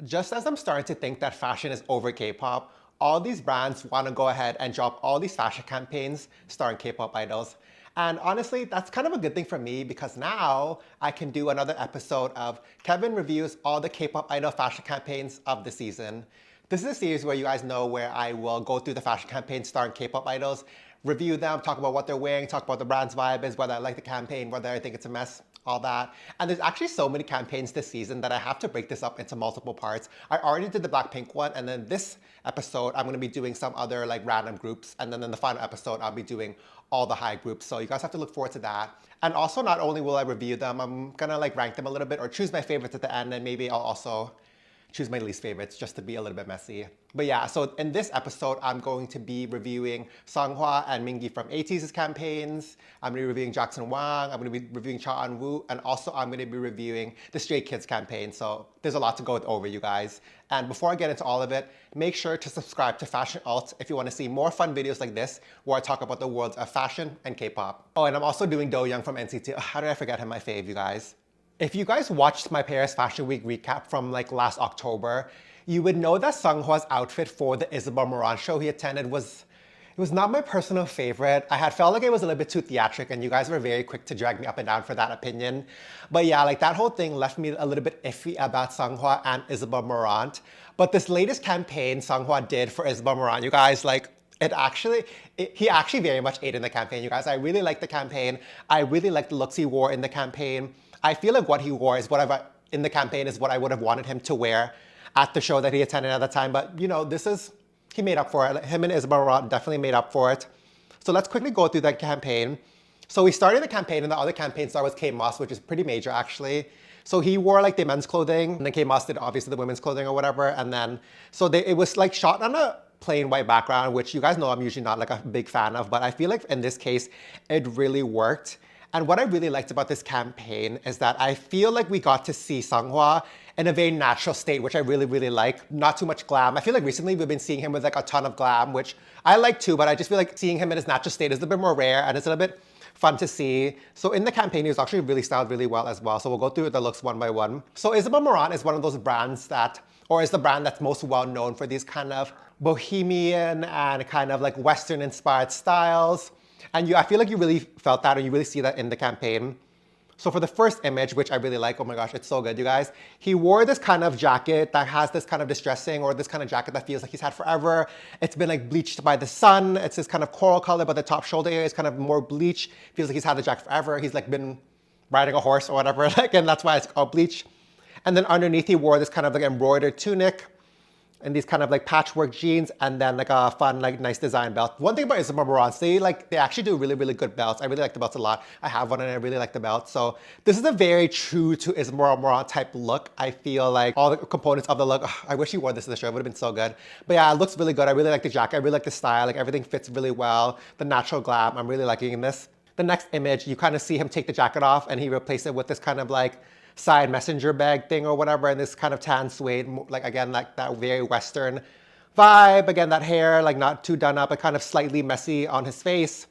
Just as I'm starting to think that fashion is over K-pop, all these brands want to go ahead and drop all these fashion campaigns starring K-pop idols. And honestly, that's kind of a good thing for me because now I can do another episode of Kevin reviews all the K-pop idol fashion campaigns of the season. This is a series where you guys know where I will go through the fashion campaigns starring K-pop idols, review them, talk about what they're wearing, talk about the brand's vibe is, whether I like the campaign, whether I think it's a mess, all that. And there's actually so many campaigns this season that I have to break this up into multiple parts. I already did the Blackpink one, and then this episode, I'm gonna be doing some other like random groups. And then in the final episode, I'll be doing all the high groups. So you guys have to look forward to that. And also, not only will I review them, I'm gonna like rank them a little bit or choose my favorites at the end, and maybe I'll also choose my least favorites just to be a little bit messy. But yeah, so in this episode, I'm going to be reviewing Seonghwa and Mingi from Ateez's campaigns. I'm going to be reviewing Jackson Wang. I'm going to be reviewing Eunwoo. And also I'm going to be reviewing the Stray Kids campaign. So there's a lot to go over, you guys. And before I get into all of it, make sure to subscribe to Fashion Alt if you want to see more fun videos like this where I talk about the worlds of fashion and K-pop. Oh, and I'm also doing Doyoung from NCT. How did I forget him? My fave, you guys. If you guys watched my Paris Fashion Week recap from like last October, you would know that Seonghwa's outfit for the Isabel Marant show he attended was not my personal favorite. I had felt like it was a little bit too theatric, and you guys were very quick to drag me up and down for that opinion. But yeah, like that whole thing left me a little bit iffy about Seonghwa and Isabel Marant. But this latest campaign Seonghwa did for Isabel Marant, you guys, like he actually very much ate in the campaign, you guys. I really liked the campaign. I really liked the looks he wore in the campaign. I feel like what he wore is in the campaign is what I would have wanted him to wear at the show that he attended at the time. But you know, he made up for it. Him and Isabel Marant definitely made up for it. So let's quickly go through that campaign. So we started the campaign, and the other campaign star was K-Moss, which is pretty major actually. So he wore like the men's clothing, and then K-Moss did obviously the women's clothing or whatever. And then, it was like shot on a plain white background, which you guys know I'm usually not like a big fan of, but I feel like in this case, it really worked. And what I really liked about this campaign is that I feel like we got to see Seonghwa in a very natural state, which I really, really like. Not too much glam. I feel like recently we've been seeing him with like a ton of glam, which I like too, but I just feel like seeing him in his natural state is a little bit more rare and it's a little bit fun to see. So in the campaign, he was actually really styled really well as well. So we'll go through the looks one by one. So Isabel Marant is one of those brands is the brand that's most well known for these kind of bohemian and kind of like Western inspired styles. And I feel like you really felt that, and you really see that in the campaign. So for the first image, which I really like, oh my gosh, it's so good, you guys. He wore this kind of jacket that has this kind of distressing, or this kind of jacket that feels like he's had forever. It's been like bleached by the sun. It's this kind of coral color, but the top shoulder area is kind of more bleach. Feels like he's had the jacket forever. He's like been riding a horse or whatever, like, and that's why it's called bleach. And then underneath he wore this kind of like embroidered tunic and these kind of like patchwork jeans, and then like a fun, like nice design belt. One thing about Isabel Marant, they actually do really, really good belts. I really like the belts a lot. I have one and I really like the belt. So this is a very true to Isabel Marant type look. I feel like all the components of the look, I wish he wore this to the show, it would have been so good. But yeah, it looks really good. I really like the jacket. I really like the style. Like everything fits really well. The natural glam, I'm really liking this. The next image, you kind of see him take the jacket off and he replaced it with this kind of like side messenger bag thing or whatever, and this kind of tan suede, like again, like that very Western vibe. Again, that hair, like not too done up, but kind of slightly messy on his face.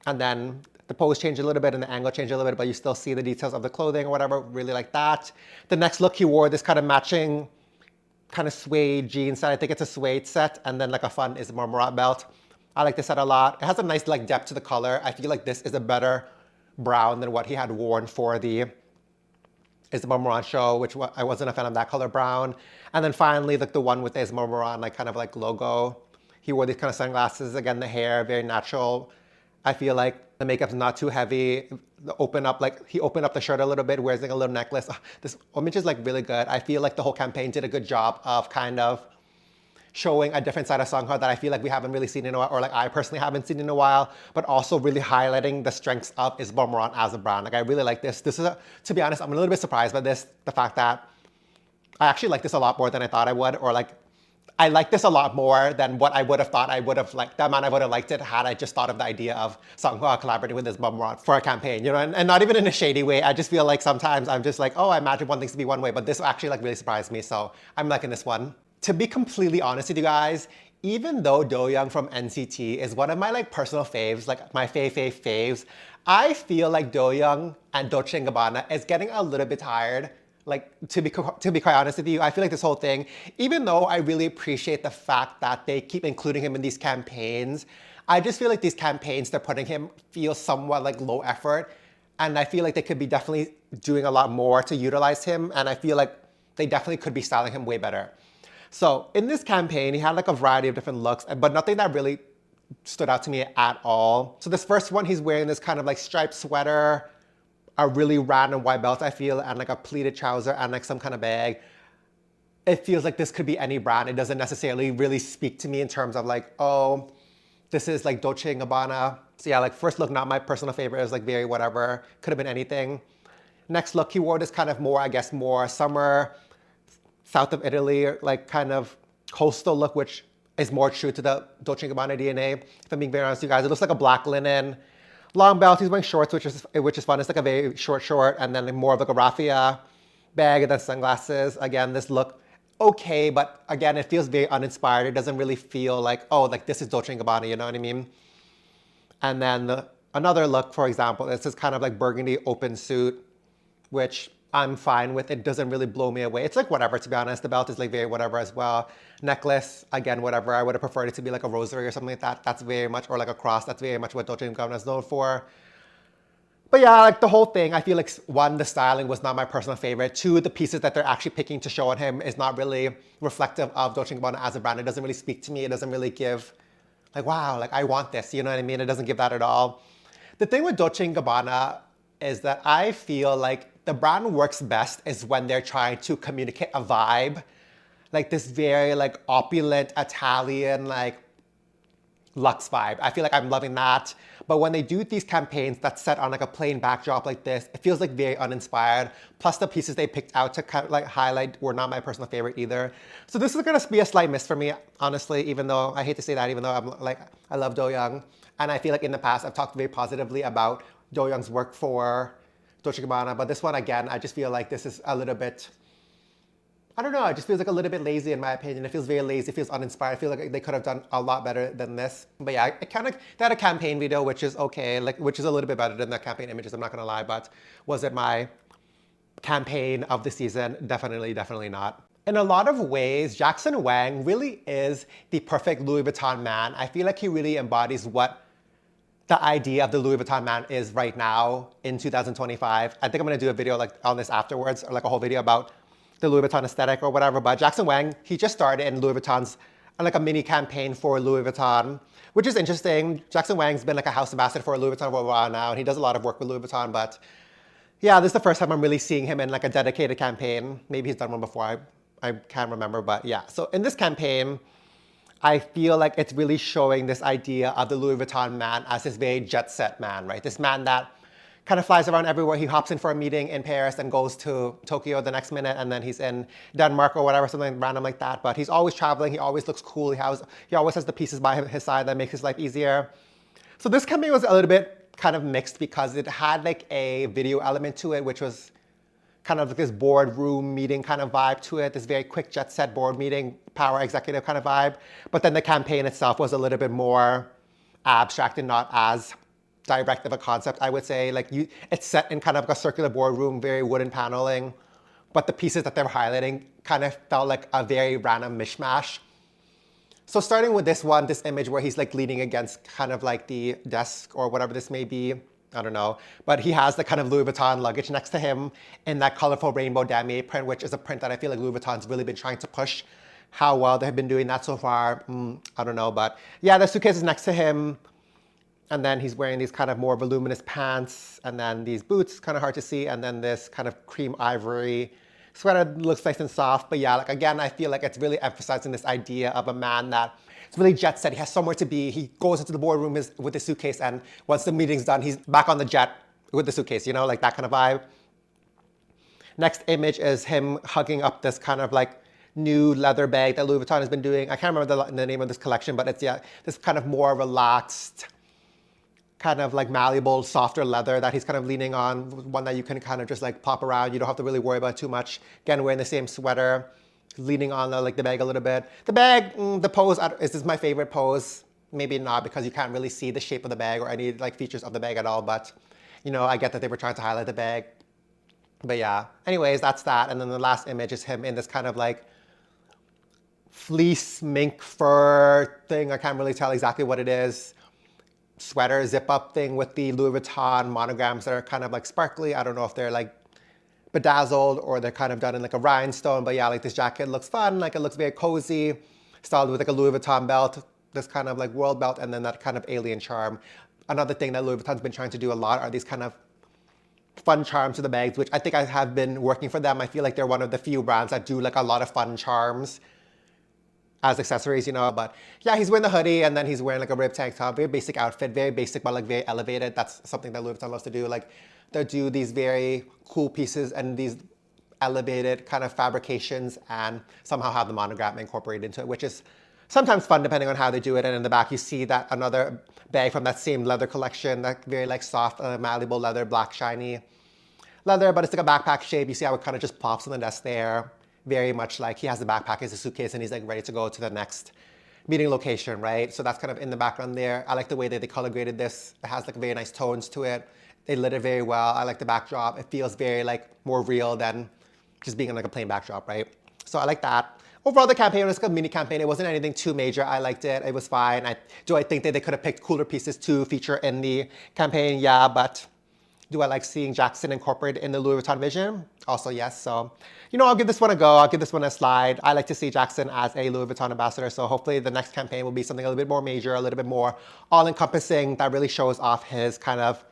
And then the pose changed a little bit and the angle changed a little bit, but you still see the details of the clothing or whatever, really like that. The next look, he wore this kind of matching kind of suede jeans set. I think it's a suede set, and then like a fun Isabel Marant belt. I like this set a lot. It has a nice like depth to the color. I feel like this is a better brown than what he had worn for the Isabel Marant show, which I wasn't a fan of that color brown. And then finally, like the one with the Isabel Marant, like kind of like logo. He wore these kind of sunglasses. Again, the hair, very natural. I feel like the makeup's not too heavy. He opened up the shirt a little bit, wears like a little necklace. This image is like really good. I feel like the whole campaign did a good job of kind of showing a different side of Seonghwa that I feel like we haven't really seen in a while, or like I personally haven't seen in a while, but also really highlighting the strengths of Isabel Marant as a brand. Like I really like this. To be honest, I'm a little bit surprised by this, the fact that I actually like this a lot more than I thought I would, or like I like this a lot more than what I would have thought I would have liked. The amount I would have liked it had I just thought of the idea of Seonghwa collaborating with Isabel Marant for a campaign, you know, and not even in a shady way. I just feel like sometimes I'm just like, oh, I imagine one things to be one way, but this actually like really surprised me. So I'm liking this one. To be completely honest with you guys, even though Doyoung from NCT is one of my like personal faves, like my faves, I feel like Doyoung and Dolce & Gabbana is getting a little bit tired. Like, to be quite honest with you, I feel like this whole thing, even though I really appreciate the fact that they keep including him in these campaigns, I just feel like these campaigns they're putting him feel somewhat like low effort. And I feel like they could be definitely doing a lot more to utilize him. And I feel like they definitely could be styling him way better. So in this campaign, he had like a variety of different looks, but nothing that really stood out to me at all. So this first one, he's wearing this kind of like striped sweater, a really random white belt, I feel, and like a pleated trouser and like some kind of bag. It feels like this could be any brand. It doesn't necessarily really speak to me in terms of like, oh, this is like Dolce & Gabbana. So yeah, like first look, not my personal favorite. It was like very whatever. Could have been anything. Next look, he wore this kind of more, I guess, more summer, south of Italy, like kind of coastal look, which is more true to the Dolce & Gabbana DNA. If I'm being very honest with you guys, it looks like a black linen, long belt. He's wearing shorts, which is fun. It's like a very short, and then more of like a raffia bag and then sunglasses. Again, this look, okay, but again, it feels very uninspired. It doesn't really feel like, oh, like this is Dolce & Gabbana, you know what I mean? And then another look, for example, this is kind of like burgundy open suit, which I'm fine with. It doesn't really blow me away. It's like whatever, to be honest. The belt is like very whatever as well. Necklace, again, whatever. I would have preferred it to be like a rosary or something like that. That's very much, or like a cross. That's very much what Dolce & Gabbana is known for. But yeah, like the whole thing, I feel like one, the styling was not my personal favorite. Two, the pieces that they're actually picking to show on him is not really reflective of Dolce & Gabbana as a brand. It doesn't really speak to me. It doesn't really give like, wow, like I want this, you know what I mean? It doesn't give that at all. The thing with Dolce & Gabbana is that I feel like the brand works best is when they're trying to communicate a vibe, like this very like opulent Italian like luxe vibe. I feel like I'm loving that. But when they do these campaigns that's set on like a plain backdrop like this, it feels like very uninspired. Plus the pieces they picked out to kind of like highlight were not my personal favorite either. So this is gonna be a slight miss for me, honestly, even though I hate to say that, even though I'm like, I love Doyoung. And I feel like in the past, I've talked very positively about Doyoung's work for Dolce & Gabbana. But this one, again, I just feel like this is a little bit, I don't know, it just feels like a little bit lazy in my opinion. It feels very lazy, it feels uninspired. I feel like they could have done a lot better than this. But yeah, it kind of, they had a campaign video, which is okay, like, which is a little bit better than the campaign images, I'm not gonna lie, but was it my campaign of the season? Definitely, definitely not. In a lot of ways, Jackson Wang really is the perfect Louis Vuitton man. I feel like he really embodies what the idea of the Louis Vuitton man is right now in 2025. I think I'm gonna do a video like on this afterwards, or like a whole video about the Louis Vuitton aesthetic or whatever. But Jackson Wang, he just started in Louis Vuitton's, like a mini campaign for Louis Vuitton, which is interesting. Jackson Wang's been like a house ambassador for Louis Vuitton for a while now, and he does a lot of work with Louis Vuitton, but yeah, this is the first time I'm really seeing him in like a dedicated campaign. Maybe he's done one before, I can't remember, but yeah. So in this campaign, I feel like it's really showing this idea of the Louis Vuitton man as this very jet set man, right? This man that kind of flies around everywhere. He hops in for a meeting in Paris and goes to Tokyo the next minute, and then he's in Denmark or whatever, something random like that. But he's always traveling. He always looks cool. He always has the pieces by his side that makes his life easier. So this campaign was a little bit kind of mixed because it had like a video element to it, which was kind of like this boardroom meeting kind of vibe to it, this very quick jet set board meeting, power executive kind of vibe. But then the campaign itself was a little bit more abstract and not as direct of a concept, I would say. Like it's set in kind of like a circular boardroom, very wooden paneling, but the pieces that they're highlighting kind of felt like a very random mishmash. So starting with this one, this image where he's like leaning against kind of like the desk or whatever this may be, I don't know, but he has the kind of Louis Vuitton luggage next to him in that colorful rainbow damier print, which is a print that I feel like Louis Vuitton's really been trying to push. How well they've been doing that so far, I don't know, but yeah, the suitcase is next to him. And then he's wearing these kind of more voluminous pants, and then these boots, kind of hard to see, and then this kind of cream ivory sweater looks nice and soft. But yeah, like again, I feel like it's really emphasizing this idea of a man that it's really jet set. He has somewhere to be. He goes into the boardroom with the suitcase, and once the meeting's done, he's back on the jet with the suitcase, you know, like that kind of vibe. Next image is him hugging up this kind of like new leather bag that Louis Vuitton has been doing. I can't remember the name of this collection, but it's, yeah, this kind of more relaxed, kind of like malleable, softer leather that he's kind of leaning on, one that you can kind of just like pop around. You don't have to really worry about too much. Again, wearing the same sweater, leaning on like the bag a little bit. The bag, the pose, is this my favorite pose? Maybe not, because you can't really see the shape of the bag or any like features of the bag at all, but you know, I get that they were trying to highlight the bag. But yeah, anyways, that's that. And then the last image is him in this kind of like fleece mink fur thing. I can't really tell exactly what it is. Sweater zip up thing with the Louis Vuitton monograms that are kind of like sparkly. I don't know if they're like bedazzled or they're kind of done in like a rhinestone. But yeah, like this jacket looks fun. Like it looks very cozy, styled with like a Louis Vuitton belt, this kind of like world belt, and then that kind of alien charm. Another thing that Louis Vuitton's been trying to do a lot are these kind of fun charms to the bags, which I think I have been working for them. I feel like they're one of the few brands that do like a lot of fun charms as accessories, you know. But yeah, he's wearing the hoodie and then he's wearing like a ribbed tank top, very basic outfit, very basic but like very elevated. That's something that Louis Vuitton loves to do. Like they do these very cool pieces and these elevated kind of fabrications and somehow have the monogram incorporated into it, which is sometimes fun depending on how they do it. And in the back you see that another bag from that same leather collection, that very like soft, malleable leather, black shiny leather, but it's like a backpack shape. You see how it kind of just pops on the desk there. Very much like he has the backpack as a suitcase and he's like ready to go to the next meeting location, right? So that's kind of in the background there. I like the way that they color graded this. It has like very nice tones to it. They lit it very well. I like the backdrop. It feels very like more real than just being like a plain backdrop, right? So I like that. Overall, the campaign was like a mini campaign. It wasn't anything too major. I liked it. It was fine. I think that they could have picked cooler pieces to feature in the campaign? Yeah, but do I like seeing Jackson incorporated in the Louis Vuitton vision? Also, yes. So, you know, I'll give this one a go. I'll give this one a slide. I like to see Jackson as a Louis Vuitton ambassador. So hopefully the next campaign will be something a little bit more major, a little bit more all-encompassing that really shows off his kind of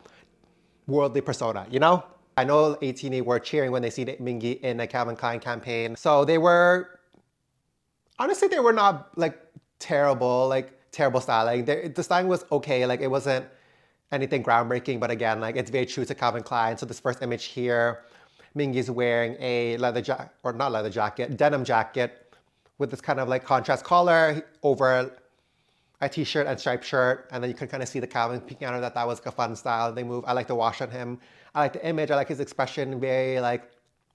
worldly persona, you know? I know 18 were cheering when they see Mingi in a Calvin Klein campaign. So they were, honestly, they were not like terrible styling. The styling was okay. Like it wasn't anything groundbreaking, but again, like it's very true to Calvin Klein. So this first image here, Mingi's wearing a denim jacket with this kind of like contrast collar over a t-shirt and striped shirt. And then you can kind of see the Calvin peeking out of that. That was like a fun style. They move. I like the wash on him. I like the image. I like his expression. Very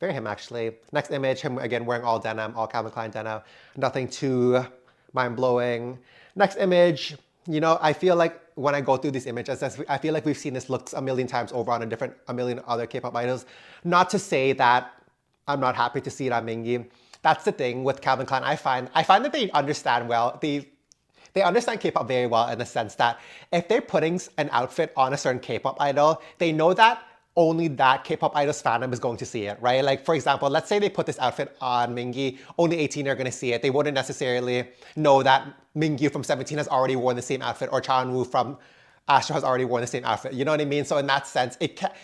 him actually. Next image, him again wearing all denim, all Calvin Klein denim. Nothing too mind-blowing. Next image, you know, I feel like when I go through these images, I feel like we've seen this look a million times over on a million other K-pop idols. Not to say that I'm not happy to see it on Mingi. That's the thing with Calvin Klein. I find that they understand well. They understand K-pop very well in the sense that if they're putting an outfit on a certain K-pop idol, they know that only that K-pop idol's fandom is going to see it, right? Like, for example, let's say they put this outfit on Mingi, only 18 are going to see it. They wouldn't necessarily know that Mingi from 17 has already worn the same outfit or Eunwoo from Astro has already worn the same outfit. You know what I mean? So in that sense,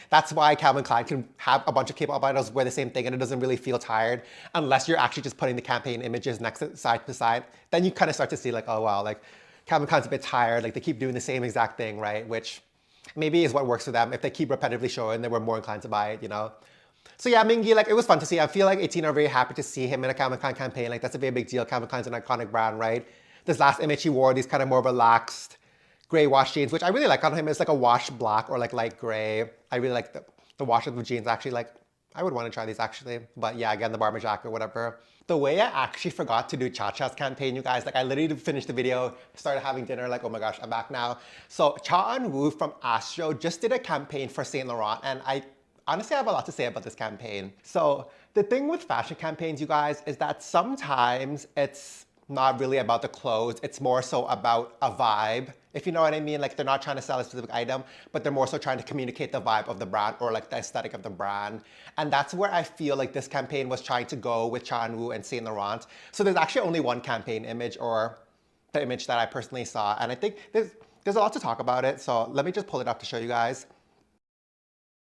that's why Calvin Klein can have a bunch of K-pop idols wear the same thing and it doesn't really feel tired unless you're actually just putting the campaign images side to side. Then you kind of start to see like, oh wow, like Calvin Klein's a bit tired. Like they keep doing the same exact thing, right? Which maybe is what works for them. If they keep repetitively showing, they were more inclined to buy it, you know? So yeah, Mingi, like it was fun to see. I feel like 18 are very happy to see him in a Calvin Klein campaign. Like that's a very big deal. Calvin Klein's an iconic brand, right? This last image he wore these kind of more relaxed gray wash jeans, which I really like on him. It's like a wash black or like light gray. I really like the wash of the jeans actually. Like I would want to try these actually. But yeah, again, the bomber jacket or whatever. The way I actually forgot to do Cha-Cha's campaign, you guys, like I literally finished the video, started having dinner, like, oh my gosh, I'm back now. So Eunwoo from Astro just did a campaign for Saint Laurent, and I honestly have a lot to say about this campaign. So the thing with fashion campaigns, you guys, is that sometimes it's not really about the clothes. It's more so about a vibe, if you know what I mean. Like they're not trying to sell a specific item, but they're more so trying to communicate the vibe of the brand or like the aesthetic of the brand. And that's where I feel like this campaign was trying to go with Eunwoo and Saint Laurent. So there's actually only one campaign image, or the image that I personally saw. And I think there's a lot to talk about it. So let me just pull it up to show you guys.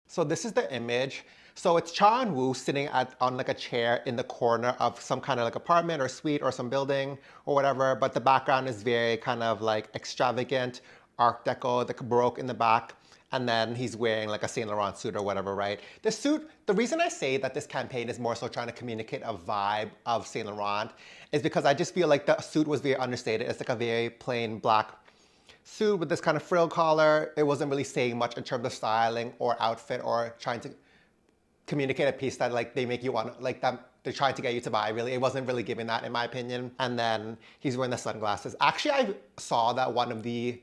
So this is the image. So it's Eunwoo sitting on like a chair in the corner of some kind of like apartment or suite or some building or whatever, but the background is very kind of like extravagant, Art Deco, the Baroque in the back, and then he's wearing like a Saint Laurent suit or whatever, right? The suit, the reason I say that this campaign is more so trying to communicate a vibe of Saint Laurent is because I just feel like the suit was very understated. It's like a very plain black suit with this kind of frill collar. It wasn't really saying much in terms of styling or outfit or trying to communicate a piece that like they make you want, like that they're trying to get you to buy. Really, it wasn't really giving that in my opinion. And then he's wearing the sunglasses. Actually, I saw that one of the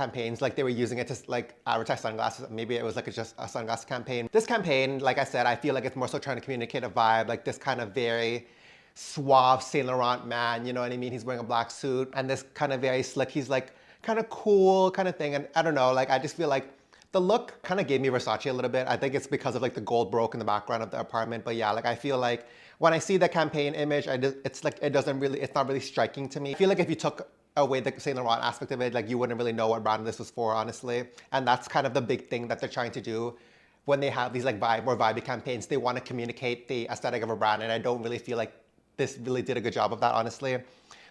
campaigns, like they were using it to like advertise sunglasses. Maybe it was like just a sunglass campaign. This campaign, like I said, I feel like it's more so trying to communicate a vibe, like this kind of very suave Saint Laurent man, you know what I mean? He's wearing a black suit and this kind of very slick, he's like kind of cool kind of thing. And I don't know, like I just feel like the look kind of gave me Versace a little bit. I think it's because of like the gold broke in the background of the apartment. But yeah, like I feel like when I see the campaign image, it's like it's not really striking to me. I feel like if you took away the Saint Laurent aspect of it, like you wouldn't really know what brand this was for, honestly. And that's kind of the big thing that they're trying to do when they have these like more vibey campaigns. They want to communicate the aesthetic of a brand, and I don't really feel like this really did a good job of that, honestly.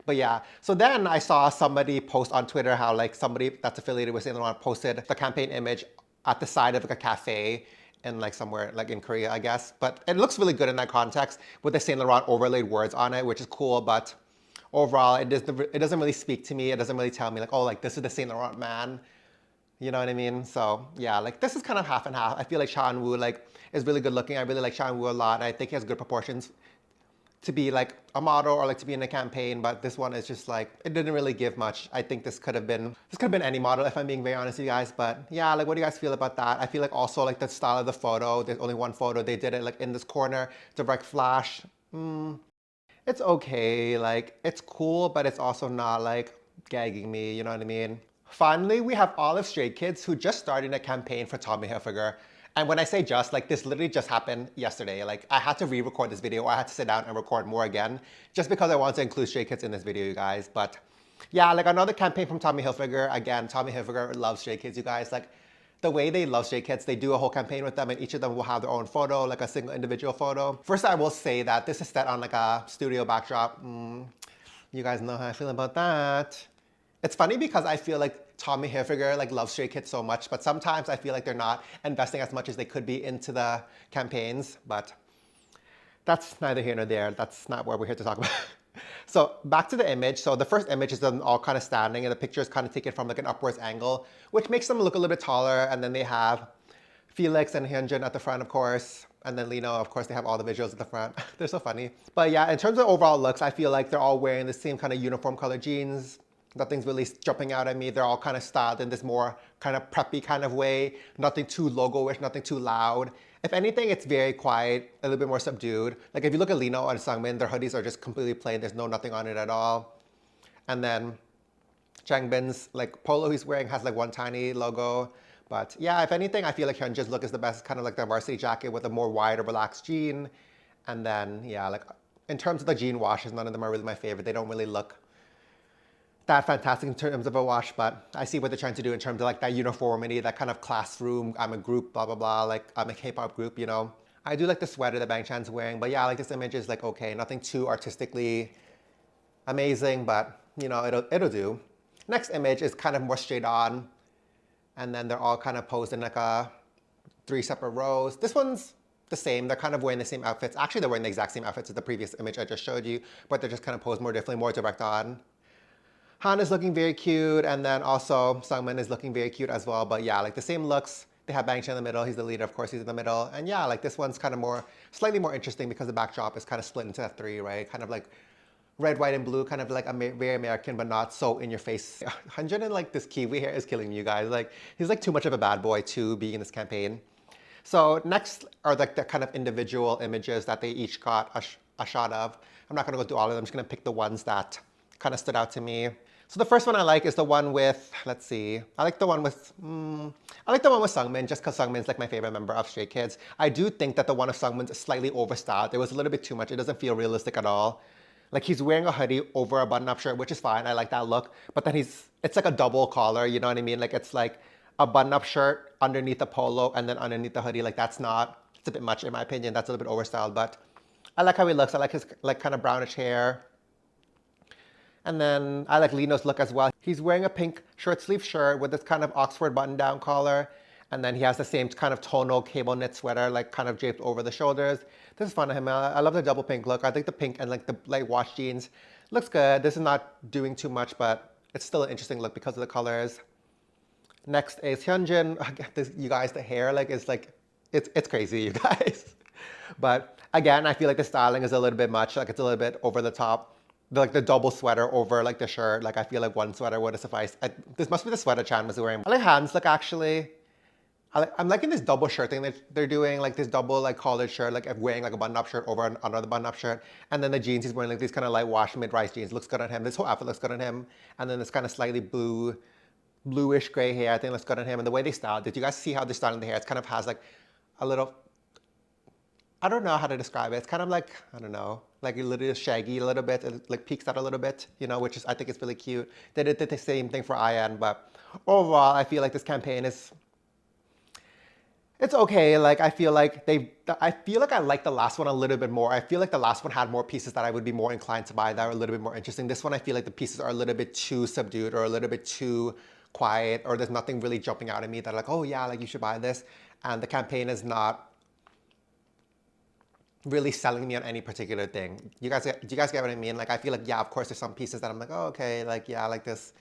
But yeah, so then I saw somebody post on Twitter how like somebody that's affiliated with Saint Laurent posted the campaign image at the side of like a cafe in like somewhere like in Korea, I guess. But it looks really good in that context with the Saint Laurent overlaid words on it, which is cool. But overall, it doesn't really speak to me. It doesn't really tell me like, oh, like this is the Saint Laurent man. You know what I mean? So yeah, like this is kind of half and half. I feel like Eunwoo like is really good looking. I really like Eunwoo a lot. I think he has good proportions to be like a model or like to be in a campaign, but this one is just like, it didn't really give much. I think this could have been any model if I'm being very honest with you guys. But yeah, like what do you guys feel about that? I feel like also like the style of the photo, there's only one photo. They did it like in this corner, direct flash. It's okay, like it's cool, but it's also not like gagging me, you know what I mean? Finally, we have all of Stray Kids who just started a campaign for Tommy Hilfiger. And when I say just, like this literally just happened yesterday. Like I had to re-record this video or I had to sit down and record more again just because I wanted to include Stray Kids in this video, you guys. But yeah, like another campaign from Tommy Hilfiger. Again, Tommy Hilfiger loves Stray Kids, you guys. Like the way they love Stray Kids, they do a whole campaign with them and each of them will have their own photo, like a single individual photo. First, I will say that this is set on like a studio backdrop. You guys know how I feel about that. It's funny because I feel like Tommy Hilfiger like loves Stray Kids so much, but sometimes I feel like they're not investing as much as they could be into the campaigns, but that's neither here nor there. That's not what we're here to talk about. So back to the image. So the first image is them all kind of standing and the picture is kind of taken from like an upwards angle, which makes them look a little bit taller. And then they have Felix and Hyunjin at the front, of course. And then Lino, of course, they have all the visuals at the front. They're so funny. But yeah, in terms of overall looks, I feel like they're all wearing the same kind of uniform color jeans. Nothing's really jumping out at me. They're all kind of styled in this more kind of preppy kind of way. Nothing too logo-ish, nothing too loud. If anything, it's very quiet, a little bit more subdued. Like if you look at Lino and Sungmin, their hoodies are just completely plain. There's nothing on it at all. And then Changbin's like polo he's wearing has like one tiny logo. But yeah, if anything, I feel like Hyunjin's look is the best, kind of like the varsity jacket with a more wider, relaxed jean. And then yeah, like in terms of the jean washes, none of them are really my favorite. They don't really look that fantastic in terms of a wash, but I see what they're trying to do in terms of like that uniformity, that kind of classroom, I'm a group, blah, blah, blah, like I'm a K-pop group, you know. I do like the sweater that Bang Chan's wearing, but yeah, like this image is like, okay, nothing too artistically amazing, but you know, it'll do. Next image is kind of more straight on, and then they're all kind of posed in like a 3 separate rows. This one's the same, they're kind of wearing the same outfits. Actually, they're wearing the exact same outfits as the previous image I just showed you, but they're just kind of posed more differently, more direct on. Han is looking very cute, and then also Sungmin is looking very cute as well. But yeah, like the same looks. They have Bang Chan in the middle. He's the leader, of course, he's in the middle. And yeah, like this one's kind of more, slightly more interesting because the backdrop is kind of split into 3, right? Kind of like red, white, and blue, kind of like very American, but not so in your face. Hyunjin and like this Kiwi hair is killing me, you guys. Like he's like too much of a bad boy to be in this campaign. So next are like the kind of individual images that they each got a shot of. I'm not gonna go through all of them. I'm just gonna pick the ones that kind of stood out to me. So the first one I like is the one with, let's see, I like the one with Sungmin just because Sungmin's like my favorite member of Stray Kids. I do think that the one of Sungmin's is slightly overstyled. It was a little bit too much. It doesn't feel realistic at all. Like he's wearing a hoodie over a button-up shirt, which is fine. I like that look. But then it's like a double collar, you know what I mean? Like it's like a button-up shirt underneath the polo and then underneath the hoodie. Like it's a bit much in my opinion. That's a little bit overstyled, but I like how he looks. I like his like kind of brownish hair. And then I like Lino's look as well. He's wearing a pink short sleeve shirt with this kind of Oxford button down collar. And then he has the same kind of tonal cable knit sweater, like kind of draped over the shoulders. This is fun of him. I love the double pink look. I think the pink and like the light wash jeans looks good. This is not doing too much, but it's still an interesting look because of the colors. Next is Hyunjin. You guys, the hair like is like, it's crazy, you guys. But again, I feel like the styling is a little bit much. Like it's a little bit over the top. like the double sweater over like the shirt. Like I feel like one sweater would have sufficed. This must be the sweater Chan was wearing. I like hands look actually. I'm liking this double shirt thing that they're doing, like this double like collared shirt, like wearing like a button-up shirt over another button-up shirt, and then the jeans he's wearing like these kind of like wash mid-rise jeans. Looks good on him. This whole outfit looks good on him, and then this kind of slightly bluish gray hair. I think looks good on him, and the way they styled. Did you guys see how they're styling the hair? It kind of has like a little. I don't know how to describe it. It's kind of like, I don't know, like a little shaggy a little bit, it like peeks out a little bit, you know, which is, I think it's really cute. They did the same thing for IN, but overall, I feel like this campaign is, it's okay. Like, I feel like I like the last one a little bit more. I feel like the last one had more pieces that I would be more inclined to buy that are a little bit more interesting. This one, I feel like the pieces are a little bit too subdued or a little bit too quiet, or there's nothing really jumping out at me that like, oh yeah, like you should buy this. And the campaign is not really selling me on any particular thing. Do you guys get what I mean? Like, I feel like, yeah, of course, there's some pieces that I'm like, oh, okay, like, yeah, like this.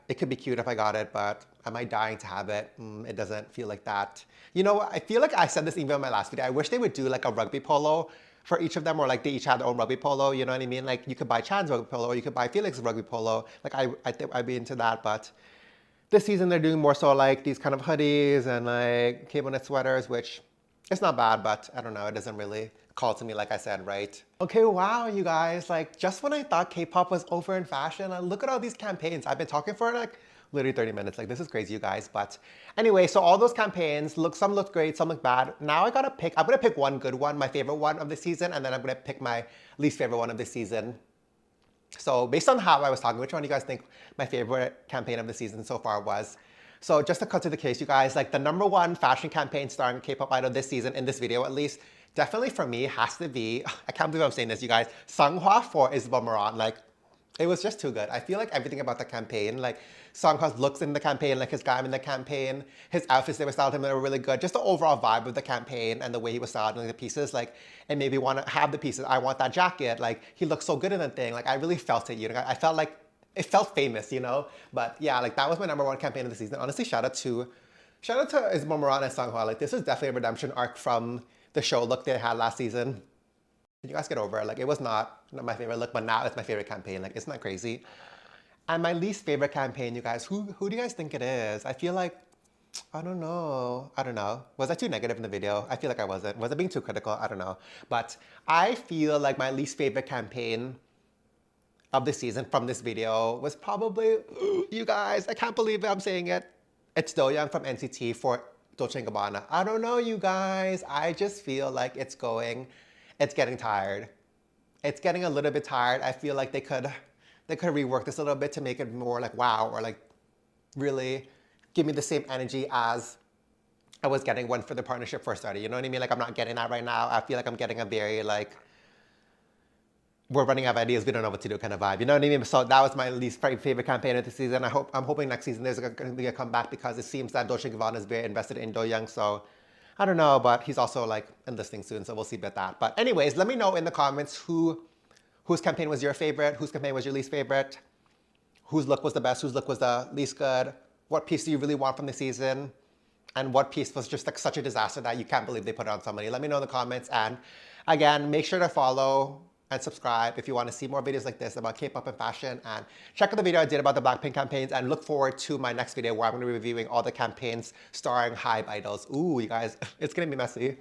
It could be cute if I got it, but am I dying to have it? It doesn't feel like that. You know what? I feel like I said this even in my last video. I wish they would do like a rugby polo for each of them, or like they each had their own rugby polo. You know what I mean? Like you could buy Chan's rugby polo, or you could buy Felix's rugby polo. Like I think I'd be into that, but this season they're doing more so like these kind of hoodies and like cable knit sweaters, which it's not bad, but I don't know, it doesn't really call to me like I said, right? Okay, wow, you guys, like just when I thought K-pop was over in fashion, look at all these campaigns. I've been talking for like literally 30 minutes. Like this is crazy, you guys. But anyway, so all those campaigns, some look great, some look bad. Now I gotta pick, I'm gonna pick one good one, my favorite one of the season, and then I'm gonna pick my least favorite one of the season. So based on how I was talking, which one do you guys think my favorite campaign of the season so far was? So just to cut to the case, you guys, like the #1 fashion campaign starring K-pop idol this season, in this video at least, definitely for me has to be, I can't believe I'm saying this, you guys, Seonghwa for Isabel Marant. Like, it was just too good. I feel like everything about the campaign, like Seonghwa's looks in the campaign, like his glam in the campaign, his outfits, they were styled him, they were really good. Just the overall vibe of the campaign and the way he was styled, like the pieces, like, it made me want to have the pieces. I want that jacket. Like, he looked so good in the thing. Like, I really felt it, you know? I felt like, it felt famous, you know? But yeah, like that was my #1 campaign of the season. Honestly, shout out to Isabel Marant and Seonghwa. Like, this is definitely a redemption arc from the show look they had last season. You guys get over it. Like, it was not my favorite look, but now it's my favorite campaign. Like, isn't that crazy? And my least favorite campaign, you guys, who do you guys think it is? I feel like, I don't know. Was I too negative in the video? I feel like I wasn't. Was I being too critical? I don't know. But I feel like my least favorite campaign of the season from this video was probably, you guys, I can't believe I'm saying it. It's Doyoung from NCT for Dolce & Gabbana. I don't know, you guys. I just feel like it's getting tired. It's getting a little bit tired. I feel like they could rework this a little bit to make it more like wow, or like really give me the same energy as I was getting when for the partnership first started. You know what I mean? Like I'm not getting that right now. I feel like I'm getting a very like, we're running out of ideas, we don't know what to do kind of vibe. You know what I mean? So that was my least favorite campaign of the season. I'm hoping next season there's going to be a comeback because it seems that Dolce & Gabbana is very invested in Doyoung. So I don't know, but he's also like enlisting soon, so we'll see about that. But anyways, let me know in the comments whose campaign was your favorite, whose campaign was your least favorite, whose look was the best, whose look was the least good, what piece do you really want from the season, and what piece was just like such a disaster that you can't believe they put it on somebody. Let me know in the comments, and again, make sure to follow and subscribe if you want to see more videos like this about K-pop and fashion, and check out the video I did about the Blackpink campaigns, and look forward to my next video where I'm going to be reviewing all the campaigns starring HYBE idols. Ooh, you guys, it's going to be messy.